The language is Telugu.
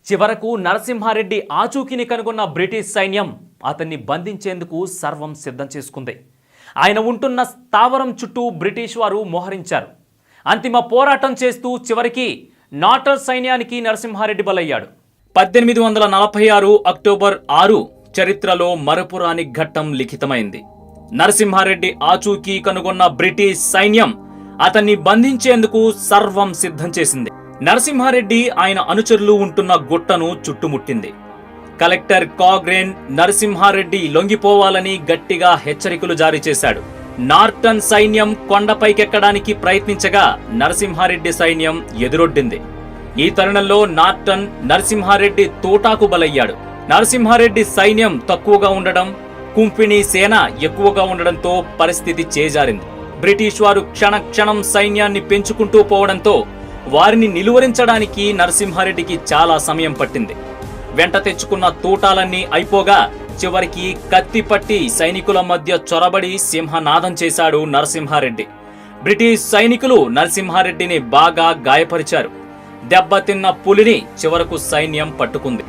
చివరకు నరసింహారెడ్డి ఆచూకీని కనుగొన్న బ్రిటిష్ సైన్యం అతన్ని బంధించేందుకు సర్వం సిద్ధం చేసుకుంది. ఆయన ఉంటున్న స్థావరం చుట్టూ బ్రిటిష్ వారు మోహరించారు. అంతిమ పోరాటం చేస్తూ చివరికి నాటర్ సైన్యానికి నరసింహారెడ్డి బలయ్యాడు. 1846 అక్టోబర్ 6 చరిత్రలో మరపురాని ఘట్టం లిఖితమైంది. నరసింహారెడ్డి ఆచూకీ కనుగొన్న బ్రిటిష్ సైన్యం అతన్ని బంధించేందుకు సర్వం సిద్ధం చేసింది. నరసింహారెడ్డి ఆయన అనుచరులు ఉంటున్న గుట్టను చుట్టుముట్టింది. కలెక్టర్ కాగ్రేన్ నరసింహారెడ్డి లొంగిపోవాలని గట్టిగా హెచ్చరికలు జారీ చేశాడు. నార్టన్ సైన్యం కొండపైకెక్కడానికి ప్రయత్నించగా నరసింహారెడ్డి సైన్యం ఎదురొడ్డింది. ఈ తరుణంలో నార్టన్ నరసింహారెడ్డి తోటాకు బలయ్యాడు. నరసింహారెడ్డి సైన్యం తక్కువగా ఉండడం, కుంపిణీ సేన ఎక్కువగా ఉండడంతో పరిస్థితి చేజారింది. బ్రిటిష్ వారు క్షణక్షణం సైన్యాన్ని పెంచుకుంటూ పోవడంతో వారిని నిలువరించడానికి నరసింహారెడ్డికి చాలా సమయం పట్టింది. వెంట తెచ్చుకున్న తూటాలన్నీ అయిపోగా చివరికి కత్తిపట్టి సైనికుల మధ్య చొరబడి సింహనాదం చేశాడు నరసింహారెడ్డి. బ్రిటిష్ సైనికులు నరసింహారెడ్డిని బాగా గాయపరిచారు. దెబ్బతిన్న పులిని చివరకు సైన్యం పట్టుకుంది.